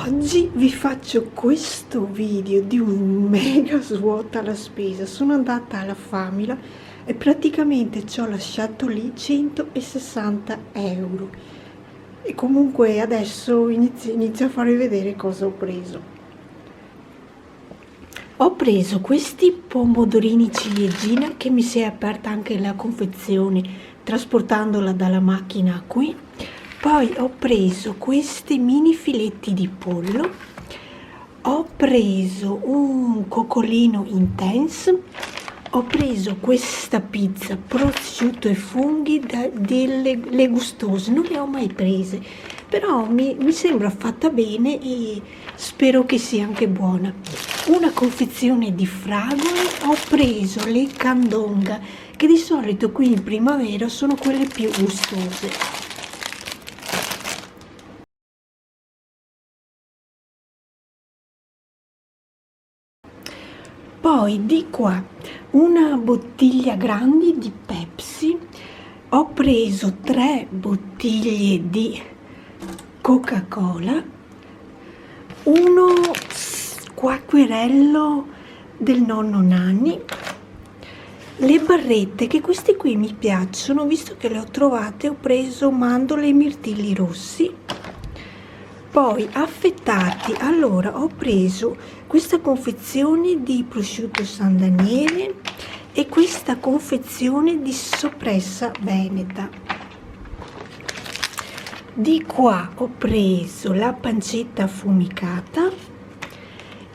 Oggi vi faccio questo video di un mega svuota alla spesa. Sono andata alla Famila e praticamente ci ho lasciato lì 160 euro. E comunque adesso inizio a farvi vedere cosa ho preso. Ho preso questi pomodorini ciliegina, che mi si è aperta anche la confezione trasportandola dalla macchina qui. Poi ho preso questi mini filetti di pollo, ho preso un coccolino intense, ho preso questa pizza prosciutto e funghi delle gustose, non le ho mai prese, però mi sembra fatta bene e spero che sia anche buona. Una confezione di fragole, ho preso le candonga, che di solito qui in primavera sono quelle più gustose. Poi di qua una bottiglia grande di Pepsi, ho preso 3 bottiglie di Coca-Cola, uno squacquerello del nonno Nanni, le barrette, che queste qui mi piacciono, visto che le ho trovate, ho preso mandorle e mirtilli rossi. Poi affettati, allora ho preso questa confezione di prosciutto San Daniele e questa confezione di soppressa veneta. Di qua ho preso la pancetta affumicata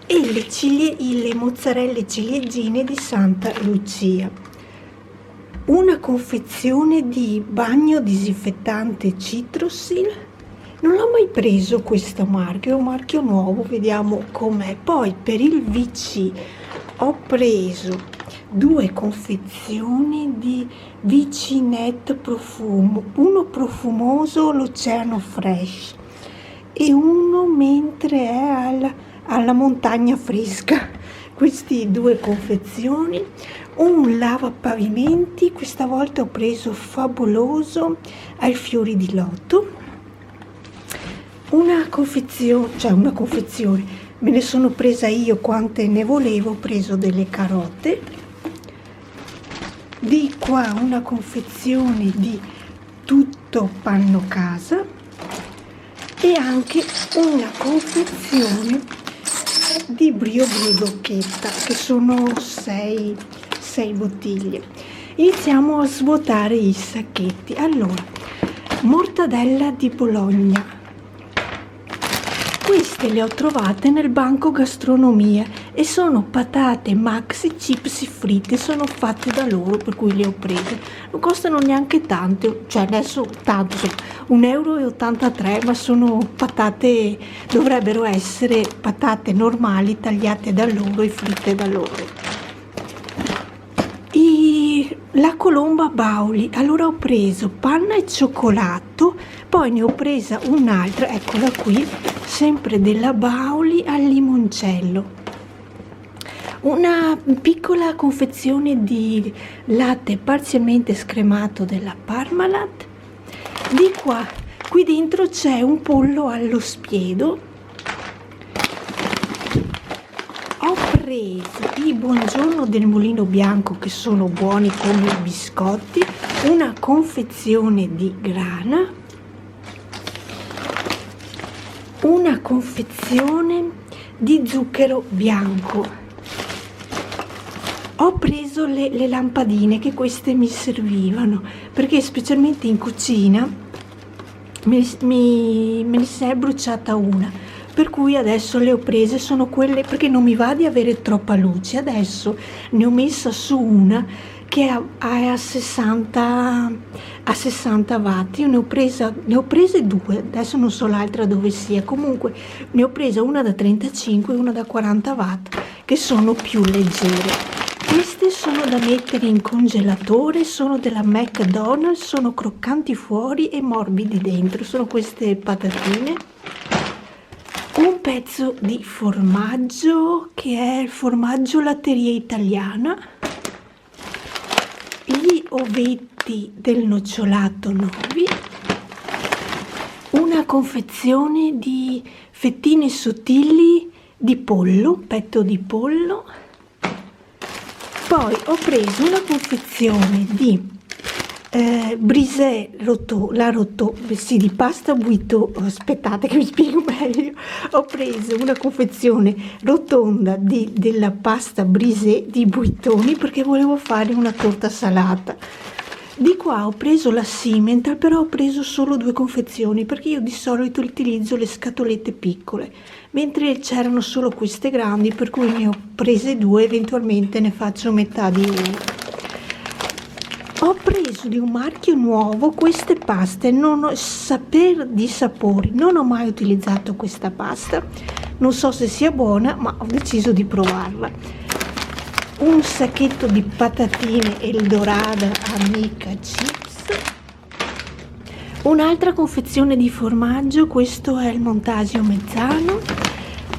e le mozzarelle ciliegine di Santa Lucia. Una confezione di bagno disinfettante Citrosil. Non l'ho mai preso questo marchio, è un marchio nuovo, vediamo com'è. Poi per il VC ho preso 2 confezioni di VC-Net profumo, uno profumoso l'Oceano Fresh e uno mentre è alla montagna fresca. Queste 2 confezioni, un lavapavimenti, questa volta ho preso Favoloso ai fiori di loto. Una confezione, me ne sono presa io quante ne volevo, ho preso delle carote. Di qua una confezione di tutto panno casa e anche una confezione di Brio Bocchetta, che sono 6 bottiglie. Iniziamo a svuotare i sacchetti. Allora, mortadella di Bologna. Queste le ho trovate nel banco gastronomia e sono patate maxi chips fritte, sono fatte da loro, per cui le ho prese. Non costano neanche tanto, cioè adesso tanto, 1,83 euro, ma sono patate, dovrebbero essere patate normali tagliate da loro e fritte da loro. La colomba Bauli, allora ho preso panna e cioccolato, poi ne ho presa un'altra, eccola qui, sempre della Bauli al limoncello, una piccola confezione di latte parzialmente scremato della Parmalat. Di qua, qui dentro c'è un pollo allo spiedo. Ho preso i Buongiorno del Mulino Bianco, che sono buoni come i biscotti, una confezione di grana, una confezione di zucchero bianco. Ho preso le lampadine, che queste mi servivano perché specialmente in cucina me ne si è bruciata una, per cui adesso le ho prese, sono quelle, perché non mi va di avere troppa luce. Adesso ne ho messa su una che è a 60 watt. Io ne ho prese 2, adesso non so l'altra dove sia, comunque ne ho presa una da 35 e una da 40 watt, che sono più leggere. Queste sono da mettere in congelatore, sono della McDonald's, sono croccanti fuori e morbidi dentro, sono queste patatine. Un pezzo di formaggio, che è il formaggio latteria italiana, gli ovetti del nocciolato Novi, una confezione di fettine sottili di pollo, petto di pollo. Poi ho preso una confezione di brisè di pasta buito. Aspettate che vi spiego meglio. Ho preso una confezione rotonda della pasta brisè di buitoni perché volevo fare una torta salata. Di qua ho preso la Simmental, però ho preso solo 2 confezioni perché io di solito utilizzo le scatolette piccole, mentre c'erano solo queste grandi, per cui ne ho prese 2, eventualmente ne faccio metà di una. Ho preso di un marchio nuovo queste paste, non ho saper di sapori, non ho mai utilizzato questa pasta, non so se sia buona, ma ho deciso di provarla. Un sacchetto di patatine Eldorado Amica Chips, un'altra confezione di formaggio, questo è il Montasio Mezzano.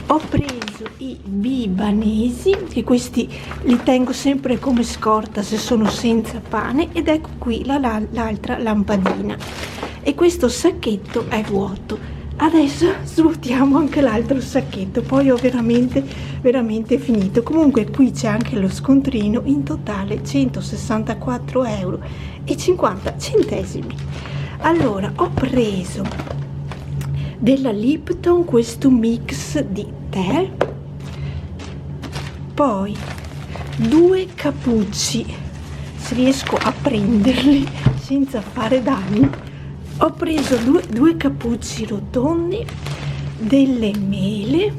Ho preso i bibanesi, che questi li tengo sempre come scorta se sono senza pane, ed ecco qui l'altra lampadina, e questo sacchetto è vuoto. Adesso svuotiamo anche l'altro sacchetto, poi ho veramente finito. Comunque qui c'è anche lo scontrino, in totale 164,50 €. Allora, ho preso della Lipton questo mix di tè, poi 2 cappucci, se riesco a prenderli senza fare danni. Ho preso due cappucci rotondi, delle mele,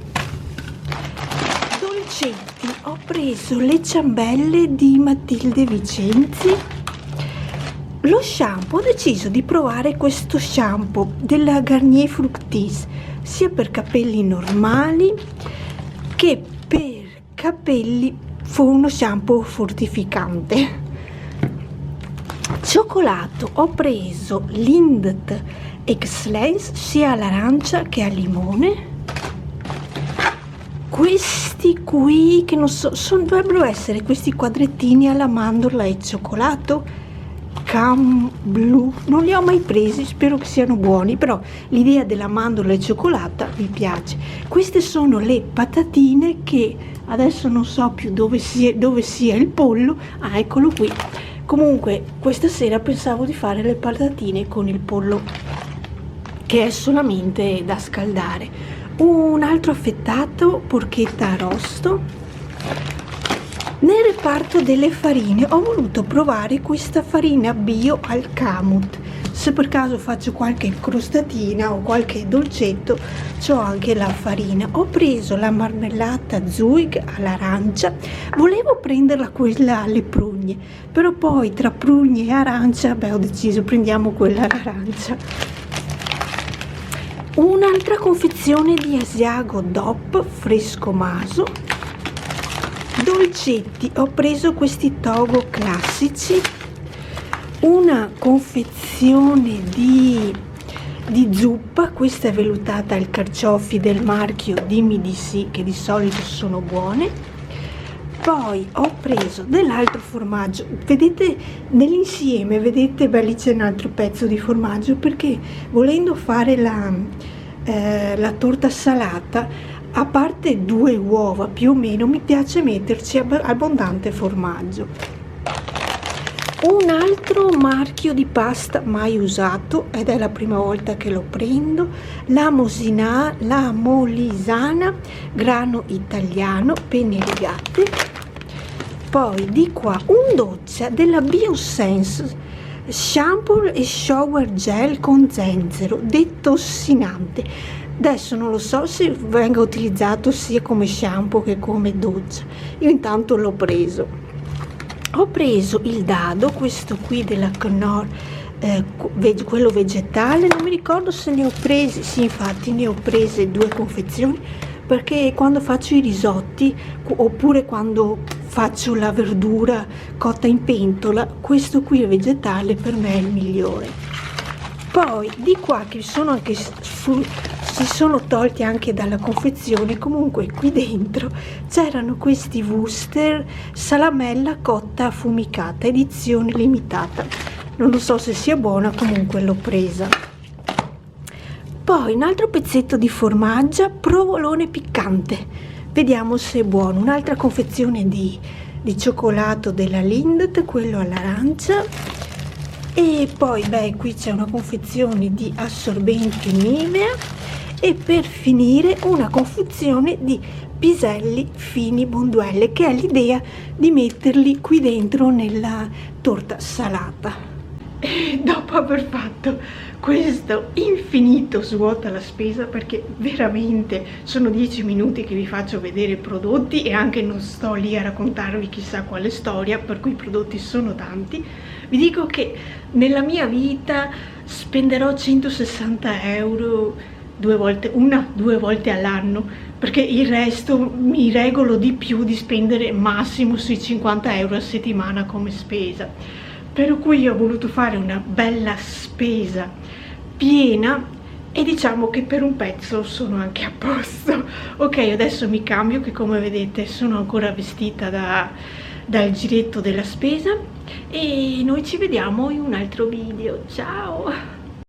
dolcetti. Ho preso le ciambelle di Matilde Vicenzi. Lo shampoo, ho deciso di provare questo shampoo della Garnier Fructis, sia per capelli normali che per capelli, uno shampoo fortificante. Cioccolato, ho preso Lindt Excellence sia all'arancia che al limone. Questi qui che non so, dovrebbero essere questi quadrettini alla mandorla e cioccolato Cam Blu, non li ho mai presi, spero che siano buoni, però l'idea della mandorla e cioccolata mi piace. Queste sono le patatine che adesso non so più dove sia il pollo. Ah, eccolo qui. Comunque questa sera pensavo di fare le patatine con il pollo, che è solamente da scaldare. Un altro affettato, porchetta arrosto. Nel reparto delle farine ho voluto provare questa farina bio al kamut. Se per caso faccio qualche crostatina o qualche dolcetto, c'ho anche la farina. Ho preso la marmellata Zuig all'arancia, volevo prenderla quella alle prugne, però poi tra prugne e arancia, ho deciso prendiamo quella all'arancia. Un'altra confezione di Asiago DOP fresco maso. Dolcetti, ho preso questi Togo classici, una confezione di zuppa, questa è vellutata al carciofi del marchio Dimmi di sì, che di solito sono buone. Poi ho preso dell'altro formaggio, vedete nell'insieme, vedete, lì c'è un altro pezzo di formaggio, perché volendo fare la torta salata, a parte 2 uova più o meno, mi piace metterci abbondante formaggio. Un altro marchio di pasta mai usato, ed è la prima volta che lo prendo, la Molisana grano italiano, penne rigate. Poi di qua un doccia della Biosense shampoo e shower gel con zenzero detossinante. Adesso non lo so se venga utilizzato sia come shampoo che come doccia. Io intanto l'ho preso. Ho preso il dado, questo qui della Knorr, quello vegetale, non mi ricordo se ne ho presi, sì infatti ne ho prese 2 confezioni, perché quando faccio i risotti oppure quando faccio la verdura cotta in pentola, questo qui vegetale per me è il migliore. Poi di qua che sono anche si sono tolti anche dalla confezione, comunque qui dentro c'erano questi Worcester salamella cotta affumicata, edizione limitata. Non lo so se sia buona, comunque l'ho presa. Poi un altro pezzetto di formaggio, provolone piccante, vediamo se è buono. Un'altra confezione di cioccolato della Lindt, quello all'arancia. E poi qui c'è una confezione di assorbenti Nivea e per finire una confezione di piselli fini Bonduelle, che è l'idea di metterli qui dentro nella torta salata. E dopo aver fatto questo infinito svuota la spesa, perché veramente sono 10 minuti che vi faccio vedere i prodotti e anche non sto lì a raccontarvi chissà quale storia, per cui i prodotti sono tanti, vi dico che nella mia vita spenderò 160 euro due volte all'anno, perché il resto mi regolo di più di spendere massimo sui 50 euro a settimana come spesa. Per cui ho voluto fare una bella spesa piena e diciamo che per un pezzo sono anche a posto. Ok, adesso mi cambio, che come vedete sono ancora vestita dal giretto della spesa, e noi ci vediamo in un altro video. Ciao!